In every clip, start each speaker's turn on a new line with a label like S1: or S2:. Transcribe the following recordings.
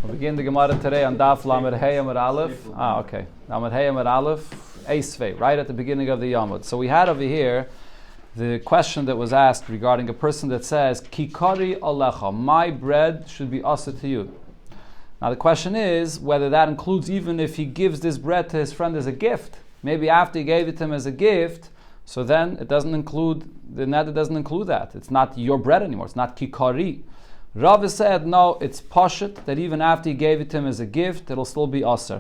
S1: We'll begin the Gemara today on Daf Lamed Hey Amud Aleph. Okay. Lamed Hey Amud Aleph, Eisvei, right at the beginning of the Yamud. So we had over here the question that was asked regarding a person that says, Kikari alecha, my bread should be asa to you. Now the question is whether that includes even if he gives this bread to his friend as a gift. Maybe after he gave it to him as a gift, so then it doesn't include, the neder doesn't include that. It's not your bread anymore. It's not kikari. Rav said, no, it's pashut, that even after he gave it to him as a gift, it'll still be aser.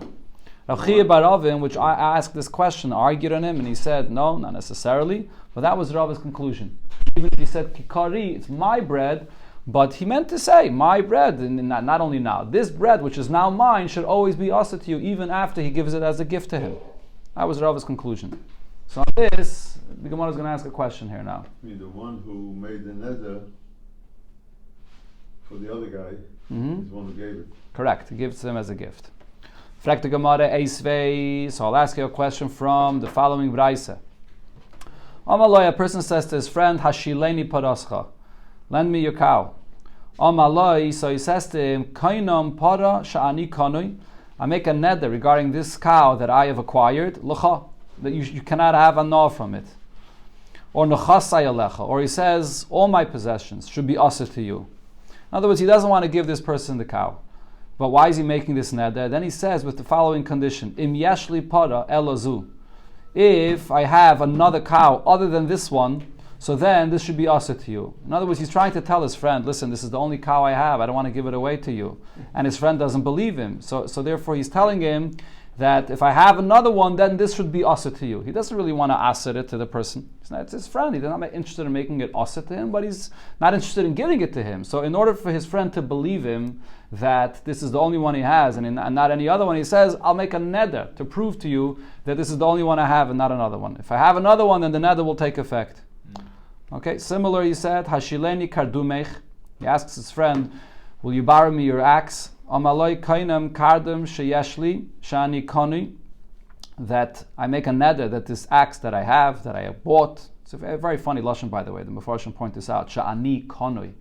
S1: Rav Chia bar Ravin, which I asked this question, argued on him, and he said, no, not necessarily. But that was Rav's conclusion. Even if he said kikari, it's my bread, but he meant to say, my bread, and not only now, this bread, which is now mine, should always be aser to you, even after he gives it as a gift to him. That was Rav's conclusion. So on this, the Gemara is going to ask a question here now.
S2: The one who made the neder for the other guy is the one who gave it.
S1: Correct. He gives it to him as a gift. Frag the Gemara Eisvei. So I'll ask you a question from the following Braise. Amaloi, a person says to his friend, Hashileni parascha, lend me your cow. Amaloi, so he says to him, Kainam para sha'ani kanoi, I make a neder regarding this cow that I have acquired, l'cha, that you cannot have a na from it. Or nechasai alecha, or he says, all my possessions should be asa to you. In other words, he doesn't want to give this person the cow. But why is he making this neder? Then he says with the following condition, Im yeshli para elazu. If I have another cow other than this one, so then this should be asa to you. In other words, he's trying to tell his friend, listen, this is the only cow I have, I don't want to give it away to you. And his friend doesn't believe him. So therefore he's telling him that if I have another one, then this should be asa to you. He doesn't really want to asa it to the person. It's his friend. He's not interested in making it asa to him, but he's not interested in giving it to him. So in order for his friend to believe him that this is the only one he has and not any other one, he says, I'll make a neder to prove to you that this is the only one I have and not another one. If I have another one, then the neder will take effect. Okay, similar, he said, Hashileni kardumech. He asks his friend, will you borrow me your axe? Amaloi kainam kardum sheyeshli shani koni, that I make a neder that this axe that I have, that I have bought, it's a very funny lashon, by the way, the Mefarshim point this out, shani konoi.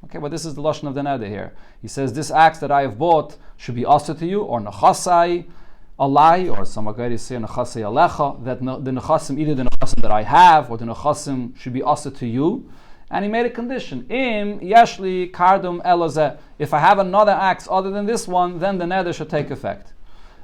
S1: Okay, but this is the lashon of the neder here. He says this axe that I have bought should be asa to you, or nechasai alai, or some agayis say nechasai alecha, that the nechasim, either the nechasim that I have or the nechasim should be asa to you. And he made a condition. Im yeshli kardum elazeh. If I have another axe other than this one, then the neder should take effect.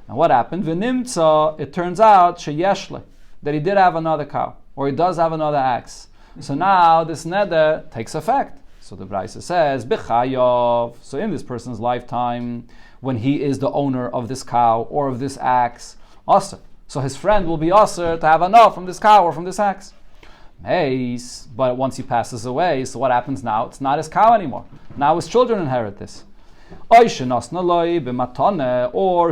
S1: And what happened? V'nimtza, it turns out sheyeshli, that he did have another cow, or he does have another axe. So now this neder takes effect. So the Braisa says, B'chayov. So in this person's lifetime, when he is the owner of this cow or of this axe, aser. So his friend will be aser to have a no from this cow or from this axe. But once he passes away, so what happens now? It's not his cow anymore. Now his children inherit this. Or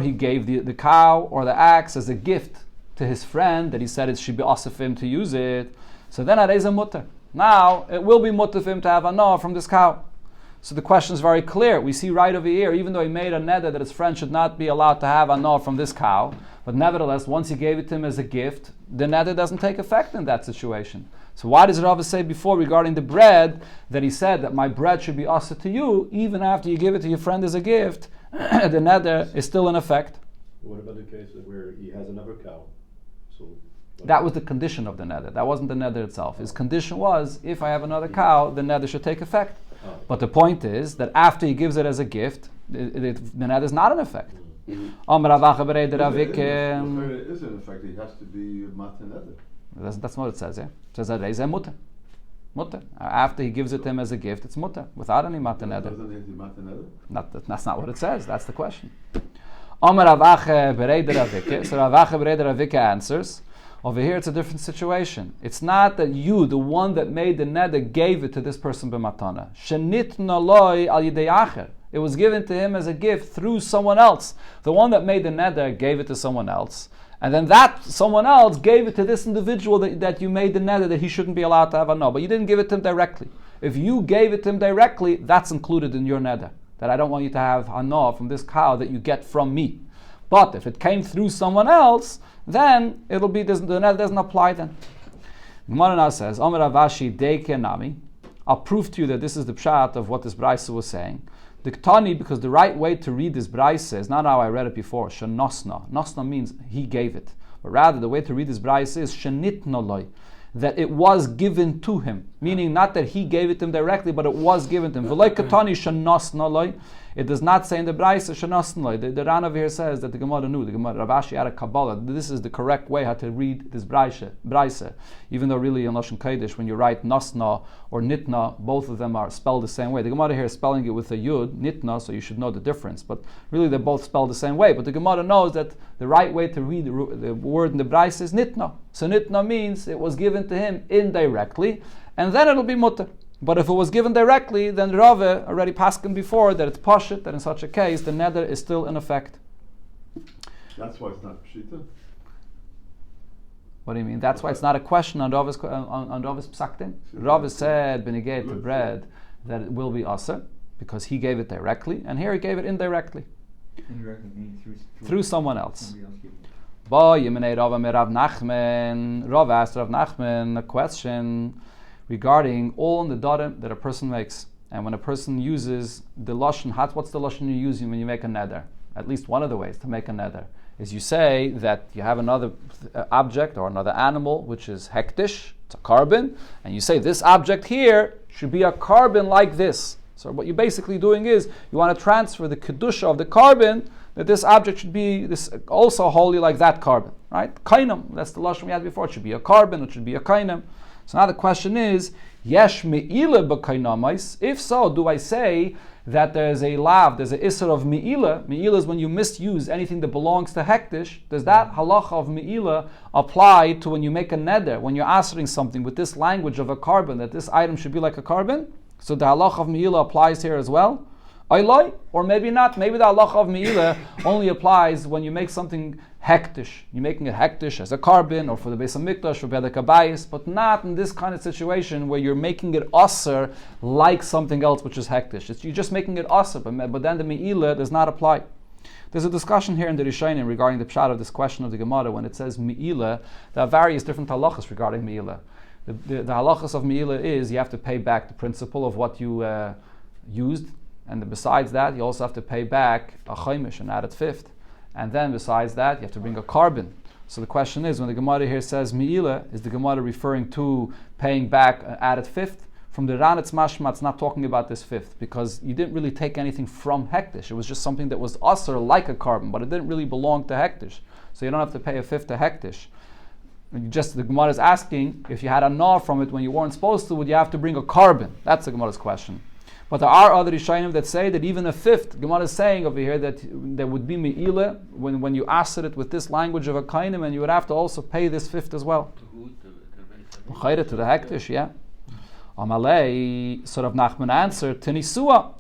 S1: he gave the cow or the axe as a gift to his friend that he said it should be aser for him to use it. So then areza mutter. Now it will be mutter for him to have a no from this cow. So the question is very clear. We see right over here, even though he made a neder that his friend should not be allowed to have a no from this cow, but nevertheless, once he gave it to him as a gift, the neder doesn't take effect in that situation. So why does Rav say before regarding the bread that he said that my bread should be asa to you, even after you give it to your friend as a gift, the neder is still in effect?
S3: What about the case where he has another cow? So
S1: that was the condition of the neder. That wasn't the neder itself. His condition was, if I have another cow, the neder should take effect. But the point is that after he gives it as a gift, the neder is not in effect.
S2: It is in effect, it has to be matan neder.
S1: That's what it says, yeah? It says that reizeh mutter. Mutter. After he gives it to him as a gift, it's mutter, without any matan neder.
S2: Doesn't it matan neder?
S1: That's not what it says, that's the question. Amar Rav Acha bereder Ravike. So Rav Acha bereder Ravike answers, over here it's a different situation. It's not that you, the one that made the neder, gave it to this person b'matana. Shenitna loy al yidei acher. It was given to him as a gift through someone else. The one that made the neder gave it to someone else. And then that someone else gave it to this individual that you made the neder that he shouldn't be allowed to have a no. But you didn't give it to him directly. If you gave it to him directly, that's included in your neder. That I don't want you to have a no from this cow that you get from me. But if it came through someone else, then it'll be, the neder doesn't apply then. Gemara now says, Omer Avashi Deike Nami. I'll prove to you that this is the pshat of what this Braisa was saying. The Ktani, because the right way to read this Braise is not how I read it before, Shenosna. Nosna means he gave it. But rather, the way to read this Braise is Shenitna loy, that it was given to him. Meaning not that he gave it to him directly, but it was given to him. V'loi Ktani Shenosna loy. It does not say in the Braise Shenosna loy. The Ran over here says that the Gemara knew, the Gemara Rav Ashi had a Kabbalah. This is the correct way how to read this Braise. Even though really in Lashon Kodesh, when you write Nosna or Nitna, both of them are spelled the same way. The Gemara here is spelling it with a Yud, Nitna, so you should know the difference. But really they're both spelled the same way. But the Gemara knows that the right way to read the word in the Braise is Nitna. So Nitna means it was given to him indirectly, and then it'll be mutter. But if it was given directly, then Rave already paskin before that it's pashit, that in such a case the neder is still in effect.
S2: That's why it's not pshita.
S1: What do you mean? That's why it's not a question on Rave's psaktin. Rave said benigay to bread that it will be aser because he gave it directly, and here he gave it indirectly.
S4: Indirectly means
S1: through someone else.
S4: Somebody
S1: Rav asked Rav Nachman a question regarding all Nedarim that a person makes. And when a person uses the Lashon, what's the Lashon you're using when you make a neder? At least one of the ways to make a neder is you say that you have another object or another animal which is hektish, it's a carbon, and you say this object here should be a carbon like this. So what you're basically doing is you want to transfer the kedusha of the carbon, that this object should be this also holy like that carbon, right? Kainam, that's the Lashon we had before. It should be a carbon, it should be a kainam. So now the question is, yesh me'ila b'kainamais? If so, do I say that there's a lav, there's an isser of me'ila? Me'ila is when you misuse anything that belongs to hektish. Does that halacha of me'ila apply to when you make a neder, when you're answering something with this language of a carbon, that this item should be like a carbon? So the halacha of me'ila applies here as well? Or maybe not. Maybe the halacha of me'ila only applies when you make something hektish. You're making it hektish as a carbon, or for the Beis Hamikdash, for Bedek Habayis, but not in this kind of situation where you're making it aser like something else which is hektish. You're just making it aser, but then the me'ila does not apply. There's a discussion here in the Rishonim regarding the pshat of this question of the Gemara. When it says me'ila, there are various different halachas regarding me'ila. The halachas of me'ila is you have to pay back the principal of what you used, and besides that, you also have to pay back a chaimish, an added fifth. And then besides that, you have to bring a carbon. So the question is, when the Gemara here says me'ila, is the Gemara referring to paying back an added fifth? From the Ran, it's mashma, it's not talking about this fifth, because you didn't really take anything from hektish. It was just something that was aser like a carbon, but it didn't really belong to hektish. So you don't have to pay a fifth to hektish. The Gemara is asking, if you had a gnar from it when you weren't supposed to, would you have to bring a carbon? That's the Gemara's question. But there are other Rishonim that say that even a fifth, Gemara is saying over here that there would be me'ila when you answer it with this language of a kainim, and you would have to also pay this fifth as well. To the hektish, yeah. Amalei, sort of Nachman answered, Tenisua.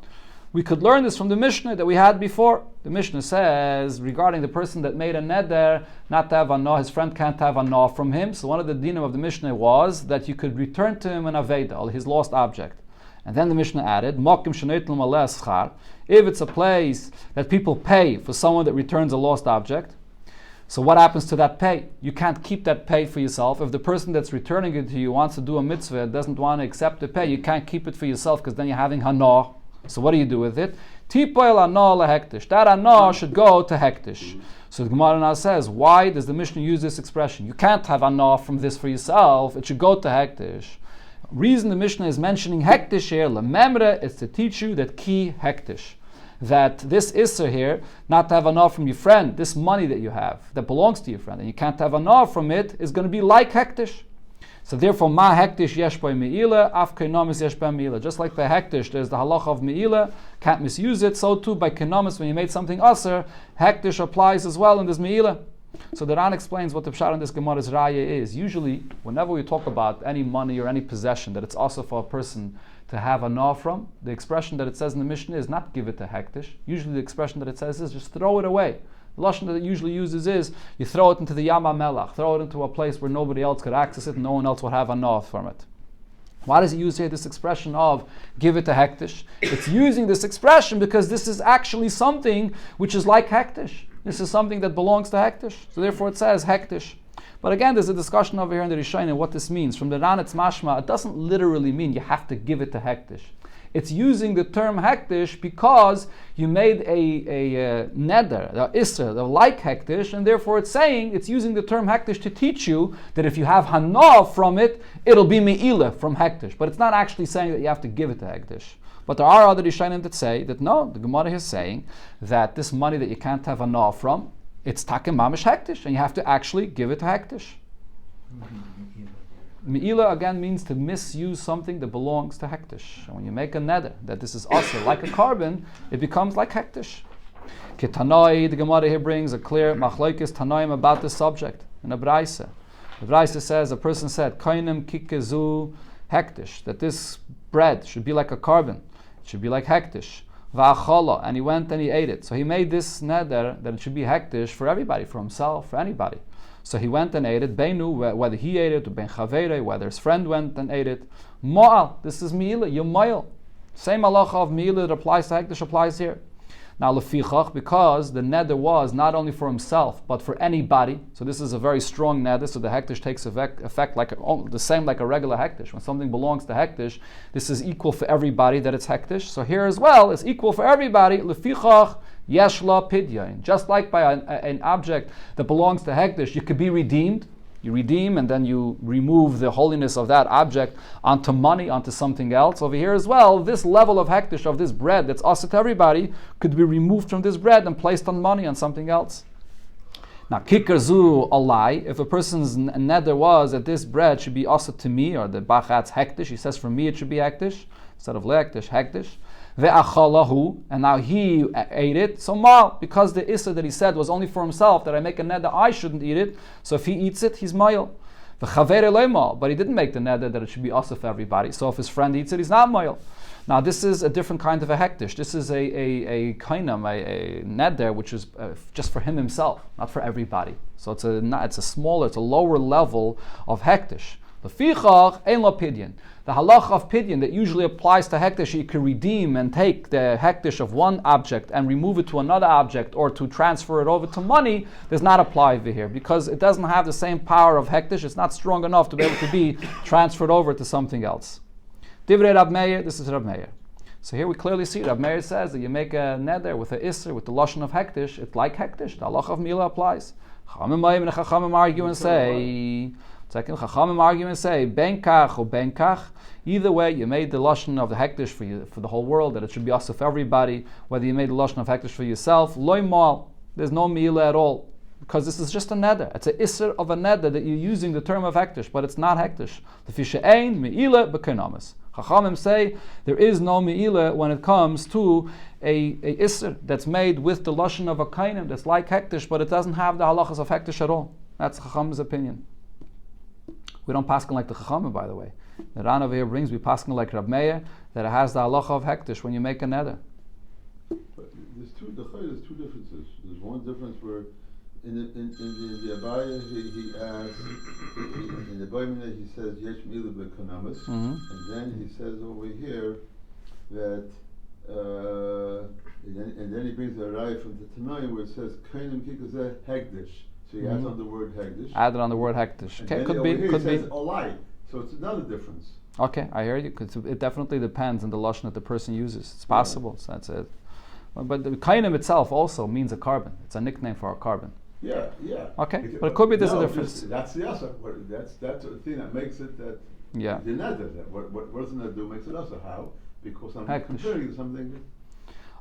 S1: We could learn this from the Mishnah that we had before. The Mishnah says, regarding the person that made a neder, not to have a no, his friend can't have a no from him. So one of the dinim of the Mishnah was that you could return to him an aveda, his lost object. And then the Mishnah added, if it's a place that people pay for someone that returns a lost object, so what happens to that pay? You can't keep that pay for yourself. If the person that's returning it to you wants to do a mitzvah, doesn't want to accept the pay, you can't keep it for yourself because then you're having hana. So what do you do with it? Tipoil hana lehektish. That hana should go to hektish. So the Gemara now says, why does the Mishnah use this expression? You can't have hana from this for yourself. It should go to hektish. Reason the Mishnah is mentioning hektish here, lememre, is to teach you that ki hektish. That this isser here, not to have hana from your friend, this money that you have, that belongs to your friend, and you can't have hana from it, is going to be like hektish. So therefore, ma hektish yesh by me'ila, af kenamis yesh by me'ila. Just like by hektish, there's the halacha of me'ila, can't misuse it, so too by kenamis, when you made something aser, hektish applies as well in this me'ila. So the Ran explains what the pshat in this Gemara's raya is. Usually, whenever we talk about any money or any possession that it's also for a person to have a na from, the expression that it says in the Mishnah is not give it to hektish. Usually the expression that it says is just throw it away. The lashon that it usually uses is you throw it into the Yam HaMelach, throw it into a place where nobody else could access it and no one else would have a na from it. Why does it use here this expression of give it to hektish? It's using this expression because this is actually something which is like hektish. This is something that belongs to hektish. So therefore it says hektish. But again, there's a discussion over here in the Rishonim what this means. From the Ran, it's mashma. It doesn't literally mean you have to give it to hektish. It's using the term hektish because you made a neder, the isser, the like hektish, and therefore it's saying, it's using the term hektish to teach you that if you have hana from it, it'll be me'ila from hektish. But it's not actually saying that you have to give it to hektish. But there are other Rishonim that say that no, the Gemara is saying that this money that you can't have hana from, it's takem mamish hektish, and you have to actually give it to hektish. Me'ila again means to misuse something that belongs to hektish. And when you make a neder that this is also like a carbon, it becomes like hektish. Ketanoi, the Gemara here brings a clear machlokes tanoim about this subject in a braisa. The braisa says, a person said, Koinem kikezu hektish, that this bread should be like a carbon, it should be like hektish. Va'achala, and he went and he ate it. So he made this neder that it should be hektish for everybody, for himself, for anybody. So he went and ate it. Beinu, whether he ate it, or ben chavere, whether his friend went and ate it. Mo'al, this is me'ila, yomayil. Same halacha of me'ila that applies to hektish applies here. Now lefichach, because the neder was not only for himself but for anybody. So this is a very strong neder. So the hektish takes effect like the same like a regular hektish. When something belongs to hektish, this is equal for everybody that it's hektish. So here as well, it's equal for everybody. Lefichach yeshla pidyain. Just like by an object that belongs to hektish, you could be redeemed. You redeem and then you remove the holiness of that object onto money, onto something else. Over here as well, this level of hektish of this bread that's also to everybody could be removed from this bread and placed on money, on something else. Now, kikarzu alai, if a person's neder was that this bread should be also to me, or the bachat's hektish, he says for me it should be hektish, instead of lehektish, hektish. Ve'achalahu, and now he ate it. So mal, because the issa that he said was only for himself, that I make a neder, I shouldn't eat it. So if he eats it, he's mayil. V'chavere leimal, but he didn't make the neder that it should be also for everybody. So if his friend eats it, he's not mayil. Now this is a different kind of a hektish. This is a kainam, a neder, which is just for him himself, not for everybody. So it's a lower level of hektish. Lefichach ein lo pidyon. The halacha of pidyon that usually applies to hektish, you can redeem and take the hektish of one object and remove it to another object or to transfer it over to money, does not apply over here because it doesn't have the same power of hektish. It's not strong enough to be able to be transferred over to something else. Divrei Rab Meir, this is Rab Meir. So here we clearly see Rab Meir says that you make a neder with a isser, with the lashon of hektish, it's like hektish. The halacha of mila applies. Chachamim argue and say, second, Chachamim argue and say, ben kach or ben kach. Either way, you made the lashon of the hektish for the whole world, that it should be also for everybody. Whether you made the lashon of hektish for yourself, loy mal, there's no mi'ila at all, because this is just a neder. It's an isser of a neder that you're using the term of hektish, but it's not hektish. The fisha ein mi'ila b'kenamis. Chachamim say there is no mi'ila when it comes to a isser that's made with the lashon of a kainim that's like hektish, but it doesn't have the halachas of hektish at all. That's Chachamim's opinion. We don't paskin like the Chachamim, by the way. The Ran over here brings we paskin like Rab Meir that it has the halacha of hektish when you make a neder.
S2: But there's two differences. There's one difference where in the Abaya he adds in the Baimina he says yesh mi'ila b'konamis, and then he says over here that and then he brings the Raya from the Tanai where it says kainim kikazeh hektish. So he adds on the word hektish.
S1: Added on the word hektish. Okay, could be.
S2: Could be. Olai. So it's another difference.
S1: Okay, I hear you. It definitely depends on the lashon that the person uses. It's possible. So that's it. But the kainim itself also means a carbon. It's a nickname for a carbon.
S2: Yeah.
S1: Okay, but it could be there's a difference.
S2: That's the asa. That's the thing that makes it that.
S1: Yeah.
S2: The neder. What does the neder do makes it asa? How? Because I'm
S1: hektish.
S2: comparing to something.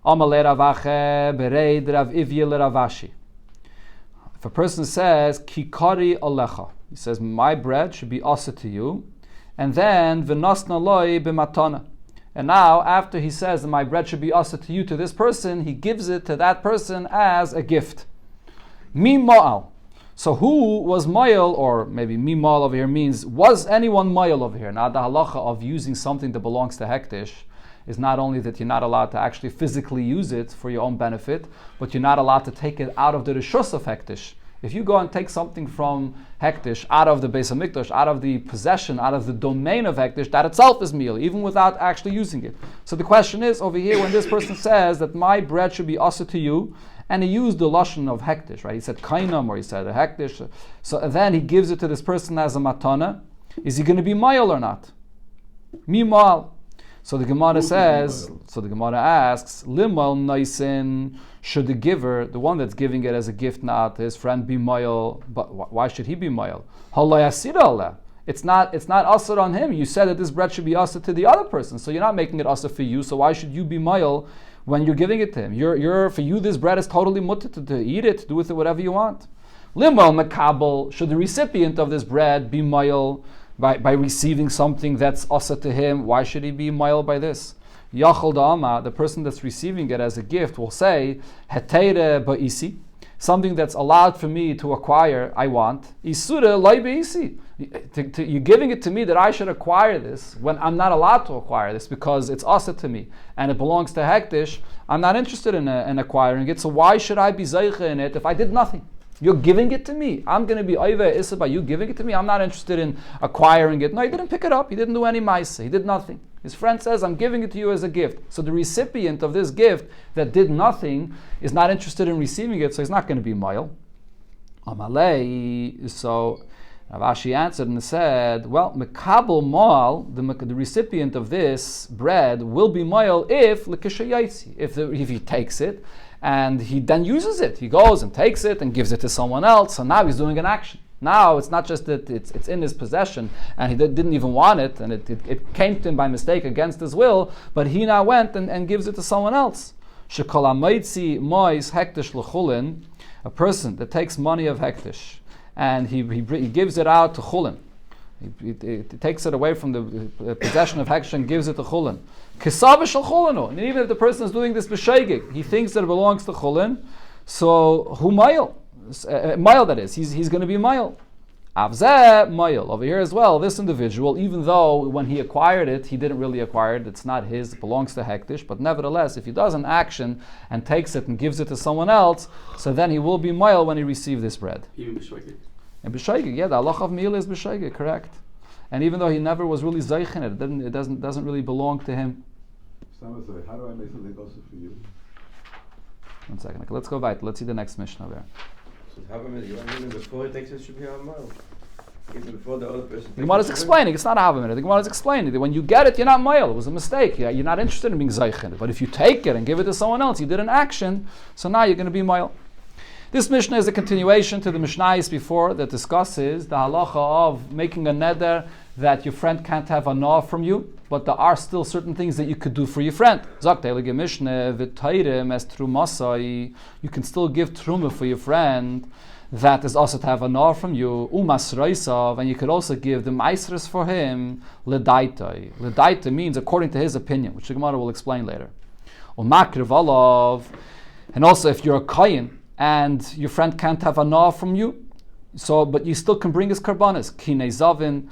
S1: Amalei Ravache bereid Rav Ivye Ravashi. If a person says, Kikari alecha, he says, my bread should be asa to you, and then v'nosna loi b'matana. And now, after he says that my bread should be asa to you, to this person, he gives it to that person as a gift. Mi ma'al. So who was ma'al, or maybe mi ma'al over here means, was anyone ma'al over here? Now the halacha of using something that belongs to hektish is not only that you're not allowed to actually physically use it for your own benefit, but you're not allowed to take it out of the rishus of hektish. If you go and take something from hektish out of the Beis HaMikdash, out of the possession, out of the domain of hektish, that itself is meal, even without actually using it. So the question is, over here, when this person says that my bread should be asa to you, and he used the lashon of hektish, right? He said kainam, or he said a hektish. So then he gives it to this person as a matana. Is he going to be ma'al or not? Mimal. So the Gemara
S2: Who
S1: says,
S2: could be moil?
S1: so the Gemara asks, Limal Naisin, should the giver, the one that's giving it as a gift not to his friend, be moil? But why should he be moil? It's not asr on him. You said that this bread should be asr to the other person, so you're not making it asr for you. So why should you be moil when you're giving it to him? You're for you, this bread is totally mutter to eat it, do with it whatever you want. Limal makabel, should the recipient of this bread be moil by receiving something that's asr to him? Why should he be moil by this? Yachol da'ama, the person that's receiving it as a gift, will say, heteire ba'isi, something that's allowed for me to acquire, I want. Isura loy ba'isi. You're giving it to me that I should acquire this when I'm not allowed to acquire this because it's asr to me and it belongs to hektish. I'm not interested in acquiring it, so why should I be zeicha in it if I did nothing? You're giving it to me. I'm going to be oive issa by you giving it to me. I'm not interested in acquiring it. No, he didn't pick it up. He didn't do any maisa. He did nothing. His friend says, I'm giving it to you as a gift. So the recipient of this gift that did nothing is not interested in receiving it, so he's not going to be moil. Amalei, so Rav Ashi answered and said, well, mekabel moal, the recipient of this bread will be moil if if he takes it and he then uses it. He goes and takes it and gives it to someone else, so now he's doing an action. Now it's not just that it's in his possession and he didn't even want it and it came to him by mistake against his will, but he now went and gives it to someone else. Shekol ha'moitzi mois hektish l'chulin, a person that takes money of hektish and he gives it out to chulin. He takes it away from the possession of hektish and gives it to chulin. Kisav shel chulinu, and even if the person is doing this b'sheigig, he thinks that it belongs to chulin, so hu mayil. Mile, that is, he's going to be mile. Avzeh mile over here as well. This individual, even though when he acquired it, he didn't really acquire it. It's not his; it belongs to hektish. But nevertheless, if he does an action and takes it and gives it to someone else, so then he will be mile when he receives this bread.
S3: Even b'shoigig.
S1: And b'shoigig, yeah, the halacha of mile is b'shoigig, correct. And even though he never was really zeich in it, it doesn't really belong to him.
S2: How do I make something also for you?
S1: 1 second. Okay, let's go back. Let's see the next mishnah there.
S3: Even before he takes it, should be a mile. Even before the other person.
S1: The Gemara is explaining. It's not a minute. The Gemara is explaining that when you get it, you're not moil. It was a mistake. You're not interested in being zeich in it. But if you take it and give it to someone else, you did an action. So now you're going to be moil. This mishnah is a continuation to the mishnayos before that discusses the halacha of making a neder that your friend can't have a nah from you, but there are still certain things that you could do for your friend. You can still give truma for your friend that is also to have a nah from you, and you could also give the maisres for him, ledaita. Ledaita means according to his opinion, which the Gemara will explain later. And also if you're a kohen and your friend can't have a nah from you, but you still can bring his karbanis, kinei zavin,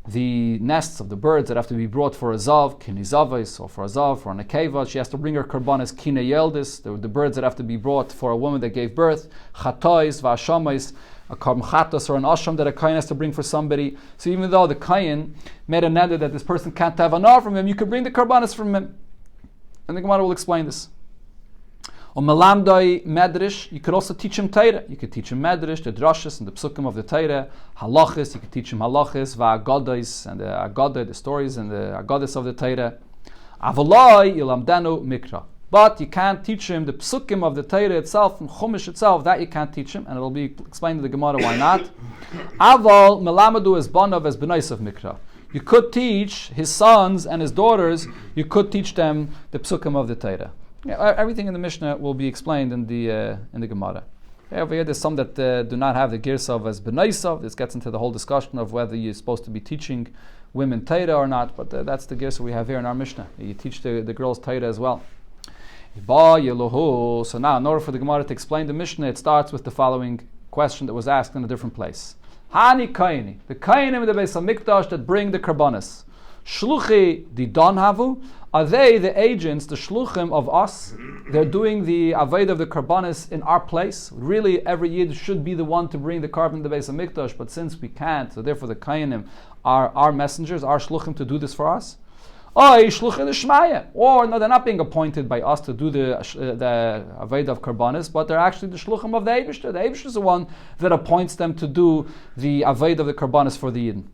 S1: the nests of the birds that have to be brought for a zav, kinei zavis, or for a zav, for an akeva, she has to bring her karbanis, kinei yeldis, the birds that have to be brought for a woman that gave birth, chatois, va'ashamais, a karm chatos or an asham that a kohen has to bring for somebody. So even though the kohen made a neder that this person can't have an nah from him, you could bring the karbanis from him. And the Gemara will explain this. On Melamdoi Medrash, you could also teach him Torah. You could teach him Medrash, the drashas and the psukim of the Torah, halachis. You could teach him halachis, va'agodos and the agodah, the stories and the agodas of the Torah. Avaloi yilamdenu mikra. But you can't teach him the psukim of the Torah itself, from Chumash itself. That you can't teach him, and it'll be explained in the Gemara why not. Aval melamadu es banav es b'nois of mikra. You could teach his sons and his daughters. You could teach them the psukim of the Torah. Yeah, everything in the Mishnah will be explained in the Gemara. Over here, there's some that do not have the girsav as benaisav. This gets into the whole discussion of whether you're supposed to be teaching women Torah or not. But that's the girsa we have here in our Mishnah. You teach the girls Torah as well. So now, in order for the Gemara to explain the Mishnah, it starts with the following question that was asked in a different place. Hani kaini, the kainim in the Beis Hamikdash that bring the karbanis. Shluchi di don havu. Are they the agents, the shluchim of us? They're doing the avodah of the karbanis in our place. Really, every yid should be the one to bring the carbon to the Beis Hamikdash, but since we can't, so therefore the kainim are our messengers, our shluchim to do this for us. Or no, they're not being appointed by us to do the avodah of karbanis, but they're actually the shluchim of the Eibishter. The Eibishter is the one that appoints them to do the avodah of the karbanis for the yidden.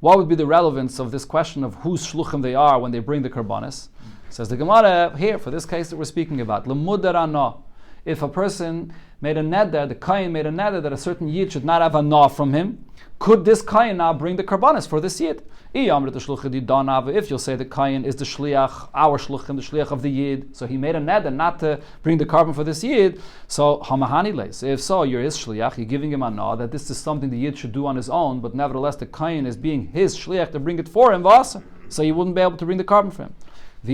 S1: what would be the relevance of this question of whose shluchim they are when they bring the karbanis? Says the Gemara here, for this case that we're speaking about, lemudar ana. If a person made a neder, the kohen made a neder that a certain yid should not have a na from him, could this kohen now bring the karbanis for this yid? If you'll say the kohen is the shliach, our shluchim, the shliach of the yid, so he made a neder not to bring the carbon for this yid, so hamahani leis. If so, you're his shliach, you're giving him a na that this is something the yid should do on his own, but nevertheless the kohen is being his shliach to bring it for him, so you wouldn't be able to bring the carbon for him. But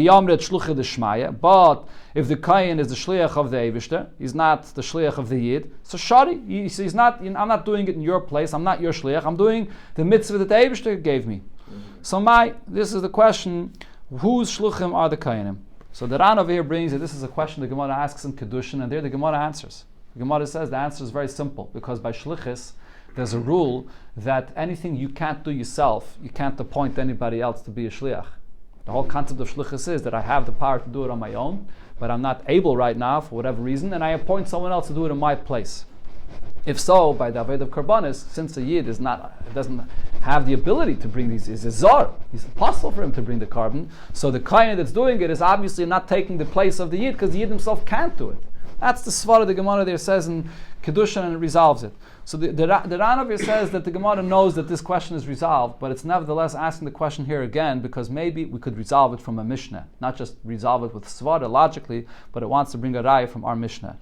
S1: if the kohen is the shliach of the Eibishter, he's not the shliach of the yid, so shari, he's not. I'm not doing it in your place. I'm not your shliach. I'm doing the mitzvah that the Eibishter gave me. So this is the question: whose shluchim are the kohenim? So the Ran over here brings it. This is a question the Gemara asks in Kedushin, and there the Gemara answers. The Gemara says the answer is very simple, because by shlichus there's a rule that anything you can't do yourself, you can't appoint anybody else to be a shliach. The whole concept of shlichus is that I have the power to do it on my own, but I'm not able right now for whatever reason, and I appoint someone else to do it in my place. If so, by the Aved of Karbanis, since a Yid doesn't have the ability to bring these, is a Zar, it's impossible for him to bring the carbon, so the Kohen that's doing it is obviously not taking the place of the Yid, because the Yid himself can't do it. That's the svara the Gemara there says in Kedushin, and it resolves it. So the Ran over here says that the Gemara knows that this question is resolved, but it's nevertheless asking the question here again, because maybe we could resolve it from a Mishnah, not just resolve it with svara logically, but it wants to bring a raya from our Mishnah.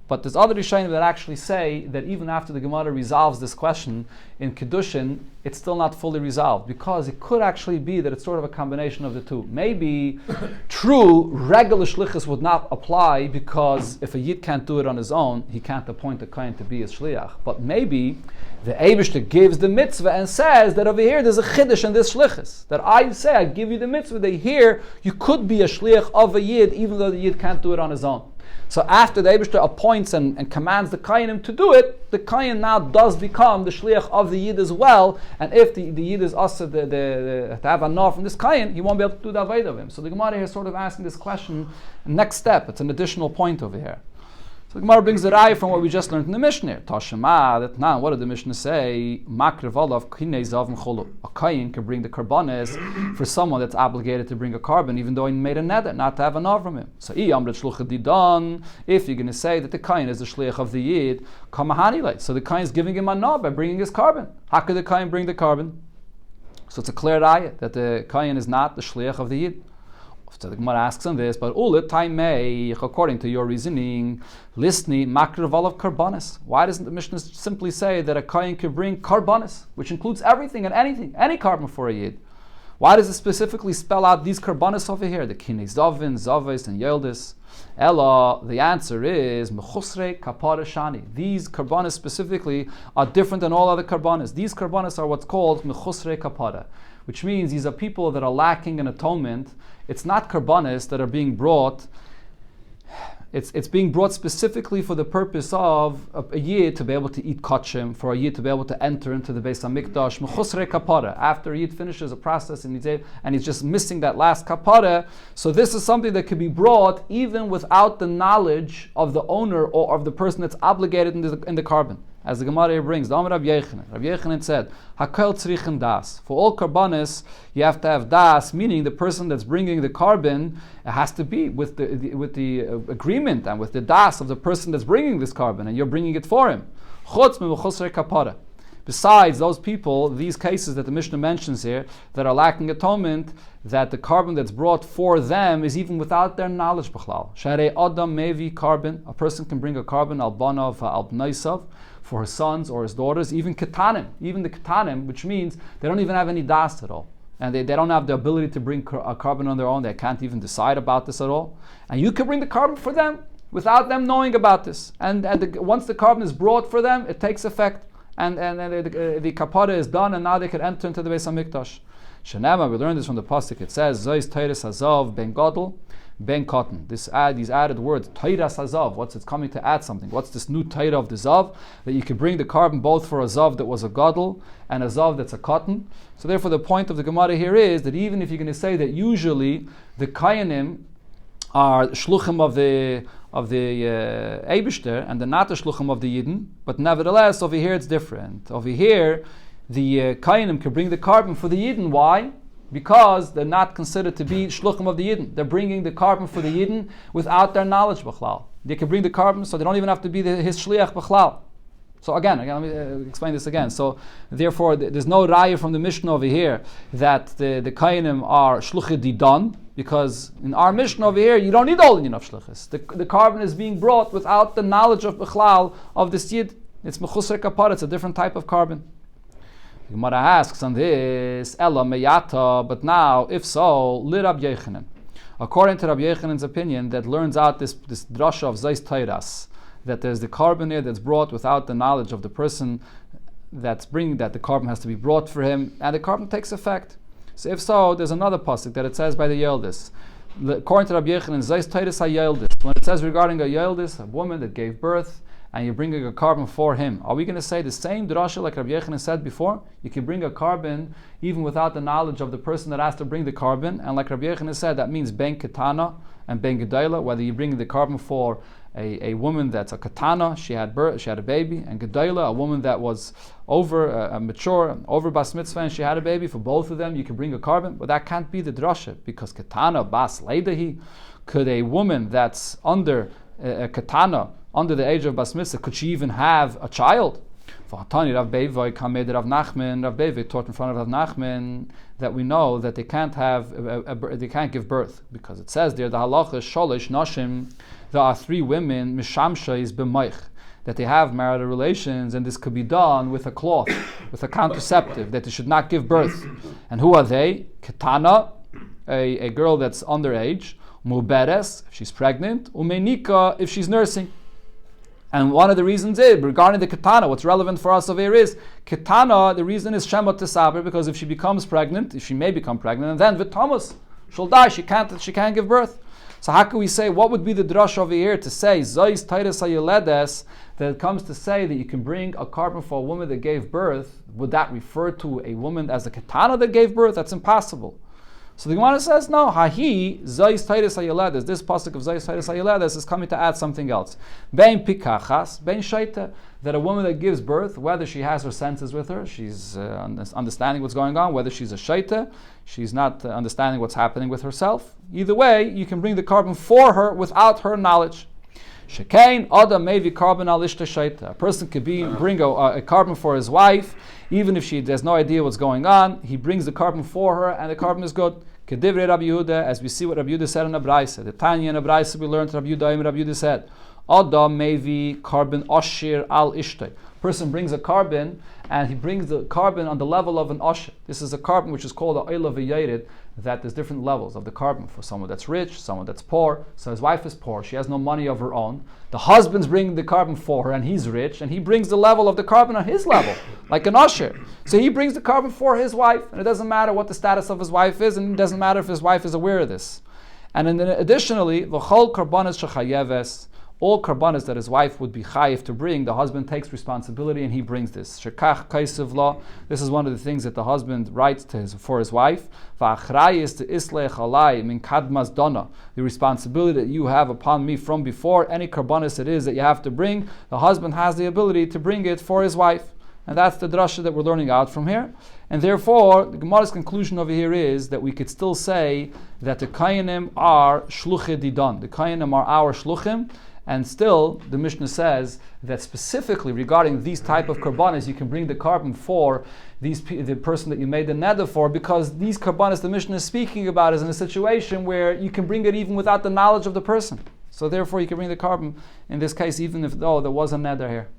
S1: But there's other Rishonim that actually say that even after the Gemara resolves this question in Kedushin, it's still not fully resolved, because it could actually be that it's sort of a combination of the two. Maybe true regular shlichus would not apply, because if a yid can't do it on his own, he can't appoint a kohen to be his shliach. But maybe the Eibishter gives the mitzvah and says that over here there's a chiddush in this shlichus, that I say I give you the mitzvah, that here you could be a shliach of a yid even though the yid can't do it on his own. So after the Eibishter appoints and commands the Kohenim to do it, the Kohen now does become the Shliach of the Yid as well, and if the Yid is also to have a no from this Kohen, he won't be able to do the Avodah of him. So the Gemara here is sort of asking this question, next step, it's an additional point over here. So the Gemara brings the raya from what we just learned in the Mishnah. Tashema, that now, what did the Mishnah say? Makrev olav kinei zav mcholu. A kohen can bring the karbanes for someone that's obligated to bring a carbon, even though he made a neder not to have an av from him. So if you're going to say that the kohen is the shliach of the yid, kamahani, so the kohen is giving him a nav by bringing his carbon. How could the kohen bring the carbon? So it's a clear raya that the kohen is not the shliach of the yid. So the Gemara asks on this, but ulet taimei, according to your reasoning, listening makraval of karbanis. Why doesn't the Mishnah simply say that a kohen can bring karbanis, which includes everything and anything, any carbon for a yid? Why does it specifically spell out these karbanis over here, the kinei zavin, zavis, and yeldis? Ella, the answer is mechusrei kapara shani. These karbanis specifically are different than all other karbanis. These karbanis are what's called mechusrei kapara, which means these are people that are lacking in atonement. It's not karbanis that are being brought. It's being brought specifically for the purpose of a yid to be able to eat kachim, for a yid to be able to enter into the Beis Hamikdash, mechusrei kapara. After a yid finishes a process and he's just missing that last kapara, so this is something that could be brought even without the knowledge of the owner or of the person that's obligated in the carbon. As the Gemara brings, the Amar Rav Yechanan said, "Hakel tzrichen das." For all karbanis, you have to have das, meaning the person that's bringing the carbon, it has to be with the agreement and with the das of the person that's bringing this carbon, and you're bringing it for him. Chutz mechusrei kapara. Besides those people, these cases that the Mishnah mentions here that are lacking atonement, that the carbon that's brought for them is even without their knowledge. B'chlal. Sharei adam mevi carbon. A person can bring a carbon al banav al bnaisav, for his sons or his daughters, even ketanim, even the ketanim, which means they don't even have any das at all. And they don't have the ability to bring a carbon on their own. They can't even decide about this at all. And you can bring the carbon for them without them knowing about this. And once the carbon is brought for them, it takes effect. And the kapara is done, and now they can enter into the Beis Hamikdash. Shenema, we learned this from the pasuk. It says, Zois Teiris Hazav Ben Gadol Ben Cotton. These added words, Teiras Hazav. It's coming to add something? What's this new Teira of the Zav? That you can bring the carbon both for a Zav that was a Gadol and a Zav that's a cotton. So therefore the point of the Gemara here is that even if you're going to say that usually the Kayanim are shluchim of the Eibishter and they're not the shluchim of the Yidden, but nevertheless over here it's different. Over here the Kainim can bring the carbon for the Yidden. Why? Because they're not considered to be shluchim of the Yidden. They're bringing the carbon for the Yidden without their knowledge b'chlal. They can bring the carbon, so they don't even have to be his shliach b'chlal. So again, let me explain this again. So therefore, there's no raya from the Mishnah over here that the Kainim are shluchid didan, because in our Mishnah over here, you don't need all the of shluchis. The carbon is being brought without the knowledge of b'chlal of the Yid. It's mechusar kapara. It's a different type of carbon. The Gemara asks on this, Ella meyata, but now, if so, li Rab Yochanan. According to Rab Yochanan's opinion, that learns out this drasha of Zayis Tairas, that there's the carbon here that's brought without the knowledge of the person that's bringing that. The carbon has to be brought for him, and the carbon takes effect. So if so, there's another pasuk that it says by the Yeldis. According to Rab Yochanan, Zayis Tairas ha-Yeldis. When it says regarding a Yeldis, a woman that gave birth, and you're bringing a carbon for him, are we going to say the same drasha like Rabbi Yochanan said before? You can bring a carbon even without the knowledge of the person that has to bring the carbon, and like Rabbi Yochanan said, that means ben katana and ben gedayla. Whether you bring the carbon for a woman that's a katana, she had a baby, and gedayla, a woman that was over mature, over bas mitzvah, and she had a baby. For both of them, you can bring a carbon, but that can't be the drasha, because katana bas leidahi. Could a woman that's under a katana, under the age of bas mitzvah, could she even have a child? Rav Beive taught in front of Rav Nachman that we know that they can't have they can't give birth, because it says there the halacha sholish nashim, there are 3 women mishamsha is b'moich, that they have marital relations, and this could be done with a cloth, with a contraceptive, that they should not give birth. And who are they? Ketana, a girl that's underage, muberes if she's pregnant, umenika if she's nursing. And one of the reasons is, regarding the katana, what's relevant for us over here is, katana, the reason is shemot tesaber, because if she becomes pregnant, if she may become pregnant, and then v'tamus, she'll die, she can't give birth. So how can we say, what would be the drush over here to say, Zayis Tairas HaYeledes, that it comes to say that you can bring a carbon for a woman that gave birth? Would that refer to a woman as a katana that gave birth? That's impossible. So the Gemara says, no, Hahi, Zayis Tairas HaYeledes, this pasuk of Zayis Tairas HaYeledes is coming to add something else. Bein pikachas, bein shaita, that a woman that gives birth, whether she has her senses with her, she's understanding what's going on, whether she's a shaita, she's not understanding what's happening with herself. Either way, you can bring the carbon for her without her knowledge. Shekain Adam maybe carbon al ishta shaita. A person could bring a carbon for his wife, even if she has no idea what's going on. He brings the carbon for her, and the carbon is good. Kedivrei Rabbi Yehuda, as we see what Rabbi Yehuda said in Abraisa. The Tanya in Abraisa we learned Rabbi Yehuda said, Adam maybe carbon oshir al ishtay. Person brings a carbon, and he brings the carbon on the level of an oshir. This is a carbon which is called a oil of v'yared, that there's different levels of the carbon for someone that's rich, someone that's poor. So his wife is poor, she has no money of her own. The husband's bringing the carbon for her, and he's rich, and he brings the level of the carbon on his level, like an usher. So he brings the carbon for his wife, and it doesn't matter what the status of his wife is, and it doesn't matter if his wife is aware of this. And then additionally, v'chol karbanas shechayeves, all karbanas that his wife would be chayiv to bring, the husband takes responsibility and he brings this. Shekach kaisev law. This is one of the things that the husband writes for his wife. Va'achrayis to islech alai min kadmas dona. The responsibility that you have upon me from before any karbanas it is that you have to bring, the husband has the ability to bring it for his wife. And that's the drasha that we're learning out from here. And therefore, the Gemara's conclusion over here is that we could still say that the Kayanim are shluchei didan. The Kayanim are our shluchim. And still, the Mishnah says that specifically regarding these type of karbanis, you can bring the carbon for the person that you made the neder for, because these karbanis the Mishnah is speaking about is in a situation where you can bring it even without the knowledge of the person. So therefore, you can bring the carbon in this case, even if there was a neder here.